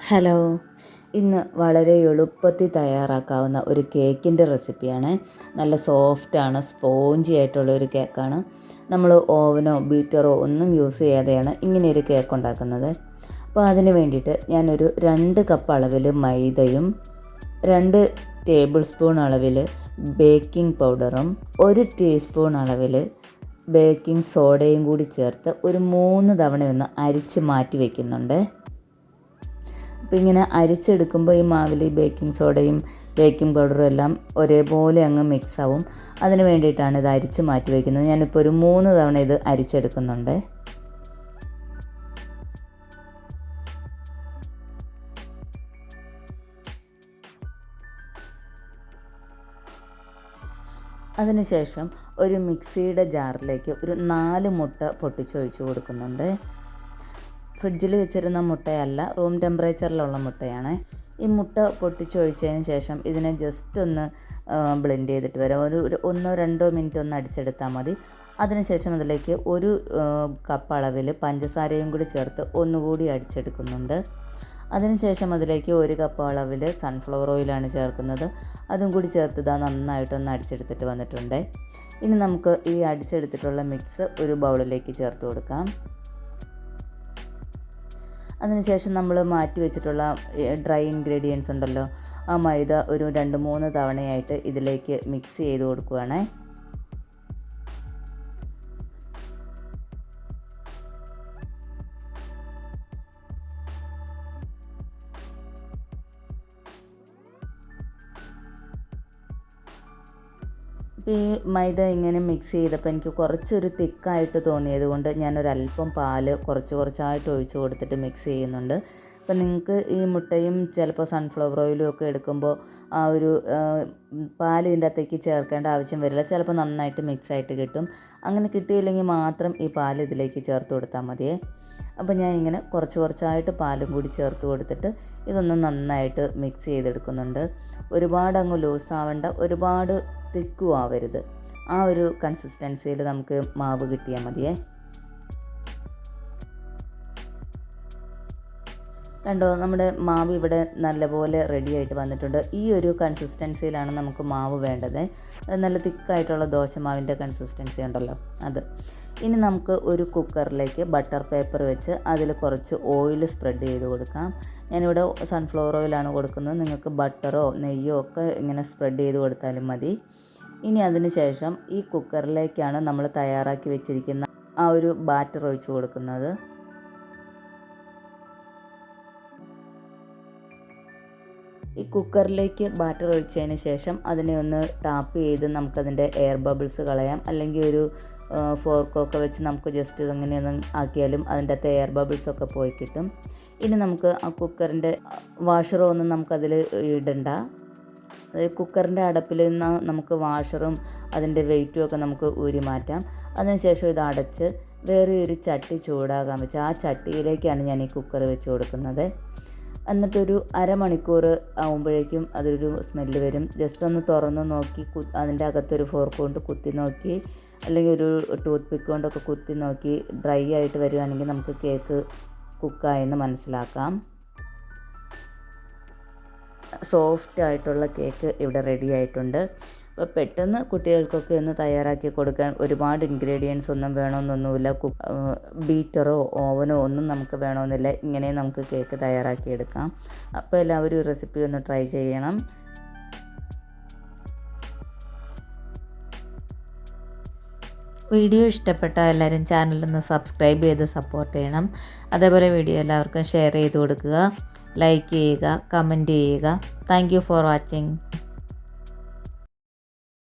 Hello, ഇന്ന് വളരെ എളുപ്പത്തിൽ തയ്യാറാക്കാവുന്ന ഒരു കേക്കിൻ്റെ റെസിപ്പിയാണ്. നല്ല സോഫ്റ്റാണ്, സ്പോഞ്ചി ആയിട്ടുള്ള ഒരു കേക്കാണ്. നമ്മൾ ഓവനോ ബീറ്ററോ ഒന്നും യൂസ് ചെയ്യാതെയാണ് ഇങ്ങനെയൊരു കേക്ക് ഉണ്ടാക്കുന്നത്. അപ്പോൾ അതിന് വേണ്ടിയിട്ട് ഞാനൊരു 2 കപ്പ് അളവിൽ മൈദയും 2 ടേബിൾ സ്പൂൺ അളവിൽ ബേക്കിംഗ് പൗഡറും 1 ടീസ്പൂൺ അളവിൽ ബേക്കിംഗ് സോഡയും കൂടി ചേർത്ത് ഒരു 3 തവണയൊന്ന് അരിച്ച് മാറ്റി വയ്ക്കുന്നുണ്ട്. അപ്പോൾ ഇങ്ങനെ അരിച്ചെടുക്കുമ്പോൾ ഈ മാവിൽ ഈ ബേക്കിംഗ് സോഡയും ബേക്കിംഗ് പൗഡറും എല്ലാം ഒരേപോലെ അങ്ങ് മിക്സ് ആവും. അതിന് വേണ്ടിയിട്ടാണ് ഇത് അരിച്ച് മാറ്റി വയ്ക്കുന്നത്. ഞാനിപ്പോൾ ഒരു 3 തവണ ഇത് അരിച്ചെടുക്കുന്നുണ്ട്. അതിനുശേഷം ഒരു മിക്സിയുടെ ജാറിലേക്ക് ഒരു 4 മുട്ട പൊട്ടിച്ചൊഴിച്ച് കൊടുക്കുന്നുണ്ട്. ഫ്രിഡ്ജിൽ വെച്ചിരുന്ന മുട്ടയല്ല, റൂം ടെമ്പറേച്ചറിലുള്ള മുട്ടയാണ്. ഈ മുട്ട പൊട്ടിച്ചൊഴിച്ചതിന് ശേഷം ഇതിനെ ജസ്റ്റ് ഒന്ന് ബ്ലെൻഡ് ചെയ്തിട്ട് വരാം. ഒരു 1-2 മിനിറ്റ് ഒന്ന് അടിച്ചെടുത്താൽ മതി. അതിനുശേഷം അതിലേക്ക് 1 കപ്പ് അളവിൽ പഞ്ചസാരയും കൂടി ചേർത്ത് ഒന്നുകൂടി അടിച്ചെടുക്കുന്നുണ്ട്. അതിനുശേഷം അതിലേക്ക് 1 കപ്പ് അളവിൽ സൺഫ്ലവർ ഓയിലാണ് ചേർക്കുന്നത്. അതും കൂടി ചേർത്ത് ഇതാ നന്നായിട്ടൊന്ന് അടിച്ചെടുത്തിട്ട് വന്നിട്ടുണ്ട്. ഇനി നമുക്ക് ഈ അടിച്ചെടുത്തിട്ടുള്ള മിക്സ് ഒരു ബൗളിലേക്ക് ചേർത്ത് കൊടുക്കാം. അതിനുശേഷം നമ്മൾ മാറ്റി വെച്ചിട്ടുള്ള ഡ്രൈ ഇൻഗ്രീഡിയൻസ് ഉണ്ടല്ലോ, ആ മൈദ ഒരു 2-3 തവണയായിട്ട് ഇതിലേക്ക് മിക്സ് ചെയ്ത് കൊടുക്കുകയാണ്. ഈ മൈദ ഇങ്ങനെ മിക്സ് ചെയ്തപ്പോൾ എനിക്ക് കുറച്ചൊരു തിക്കായിട്ട് തോന്നിയത് കൊണ്ട് ഞാനൊരല്പം പാല് കുറച്ചായിട്ട് ഒഴിച്ച് കൊടുത്തിട്ട് മിക്സ് ചെയ്യുന്നുണ്ട്. അപ്പോൾ നിങ്ങൾക്ക് ഈ മുട്ടയും ചിലപ്പോൾ സൺഫ്ലവർ ഓയിലും ഒക്കെ എടുക്കുമ്പോൾ ആ ഒരു പാൽ ഇതിൻ്റെ അകത്തേക്ക് ചേർക്കേണ്ട ആവശ്യം വരില്ല. ചിലപ്പോൾ നന്നായിട്ട് മിക്സായിട്ട് കിട്ടും. അങ്ങനെ കിട്ടിയില്ലെങ്കിൽ മാത്രം ഈ പാൽ ഇതിലേക്ക് ചേർത്ത് കൊടുത്താൽ മതിയേ. അപ്പോൾ ഞാൻ ഇങ്ങനെ കുറച്ചായിട്ട് പാലും കൂടി ചേർത്ത് കൊടുത്തിട്ട് ഇതൊന്ന് നന്നായിട്ട് മിക്സ് ചെയ്തെടുക്കുന്നുണ്ട്. ഒരുപാട് അങ്ങ് ലൂസ് ആവേണ്ട, ഒരുപാട് തിക്കും ആവരുത്. ആ ഒരു കൺസിസ്റ്റൻസിയിൽ നമുക്ക് മാവ് കിട്ടിയാൽ മതിയേ. കണ്ടോ, നമ്മുടെ മാവ് ഇവിടെ നല്ലപോലെ റെഡി ആയിട്ട് വന്നിട്ടുണ്ട്. ഈ ഒരു കൺസിസ്റ്റൻസിയിലാണ് നമുക്ക് മാവ് വേണ്ടത്. നല്ല തിക്കായിട്ടുള്ള ദോശമാവിൻ്റെ കൺസിസ്റ്റൻസി ഉണ്ടല്ലോ അത്. ഇനി നമുക്ക് ഒരു കുക്കറിലേക്ക് ബട്ടർ പേപ്പർ വെച്ച് അതിൽ കുറച്ച് ഓയിൽ സ്പ്രെഡ് ചെയ്ത് കൊടുക്കാം. ഞാനിവിടെ സൺഫ്ലവർ ഓയിലാണ് കൊടുക്കുന്നത്. നിങ്ങൾക്ക് ബട്ടറോ നെയ്യോ ഒക്കെ ഇങ്ങനെ സ്പ്രെഡ് ചെയ്ത് കൊടുത്താലും മതി. ഇനി അതിന് ശേഷം ഈ കുക്കറിലേക്കാണ് നമ്മൾ തയ്യാറാക്കി വെച്ചിരിക്കുന്ന ആ ഒരു ബാറ്റർ ഒഴിച്ച് കൊടുക്കുന്നത്. ഈ കുക്കറിലേക്ക് ബാറ്റർ ഒഴിച്ചതിന് ശേഷം അതിനെ ഒന്ന് ടാപ്പ് ചെയ്ത് നമുക്കതിൻ്റെ എയർ ബബിൾസ് കളയാം. അല്ലെങ്കിൽ ഒരു ഫോർക്കൊക്കെ വെച്ച് നമുക്ക് ജസ്റ്റ് ഇതെങ്ങനെയൊന്ന് ആക്കിയാലും അതിൻ്റെ അകത്ത് എയർ ബബിൾസൊക്കെ പോയി കിട്ടും. ഇനി നമുക്ക് ആ കുക്കറിൻ്റെ വാഷറോ ഒന്നും നമുക്കതിൽ ഇടണ്ട. കുക്കറിൻ്റെ അടപ്പിൽ നിന്ന് നമുക്ക് വാഷറും അതിൻ്റെ വെയിറ്റും ഒക്കെ നമുക്ക് ഊരി മാറ്റാം. അതിനുശേഷം ഇത് അടച്ച് വേറെ ഒരു ചട്ടി ചൂടാകാൻ വെച്ച് ആ ചട്ടിയിലേക്കാണ് ഞാൻ ഈ കുക്കർ വെച്ച് കൊടുക്കുന്നത്. എന്നിട്ടൊരു അരമണിക്കൂർ ആകുമ്പോഴേക്കും അതൊരു സ്മെല്ല് വരും. ജസ്റ്റ് ഒന്ന് തുറന്ന് നോക്കി അതിൻ്റെ അകത്തൊരു ഫോർക്ക് കൊണ്ട് കുത്തി നോക്കി, അല്ലെങ്കിൽ ഒരു ടൂത്ത് പിക്ക് കൊണ്ടൊക്കെ കുത്തി നോക്കി ഡ്രൈ ആയിട്ട് വരുവാണെങ്കിൽ നമുക്ക് കേക്ക് കുക്കായെന്ന് മനസ്സിലാക്കാം. സോഫ്റ്റ് ആയിട്ടുള്ള കേക്ക് ഇവിടെ റെഡി ആയിട്ടുണ്ട്. അപ്പോൾ പെട്ടെന്ന് കുട്ടികൾക്കൊക്കെ ഒന്ന് തയ്യാറാക്കി കൊടുക്കാൻ ഒരുപാട് ഇൻഗ്രീഡിയൻസ് ഒന്നും വേണമെന്നൊന്നുമില്ല. ബീറ്ററോ ഓവനോ ഒന്നും നമുക്ക് വേണമെന്നില്ല. ഇങ്ങനെ നമുക്ക് കേക്ക് തയ്യാറാക്കിയെടുക്കാം. അപ്പോൾ എല്ലാവരും ഈ റെസിപ്പി ഒന്ന് ട്രൈ ചെയ്യണം. വീഡിയോ ഇഷ്ടപ്പെട്ടാൽ എല്ലാവരും ചാനലൊന്ന് സബ്സ്ക്രൈബ് ചെയ്ത് സപ്പോർട്ട് ചെയ്യണം. അതേപോലെ വീഡിയോ എല്ലാവർക്കും ഷെയർ ചെയ്ത് കൊടുക്കുക, ലൈക്ക് ചെയ്യുക, കമൻറ്റ് ചെയ്യുക. Thank you for watching.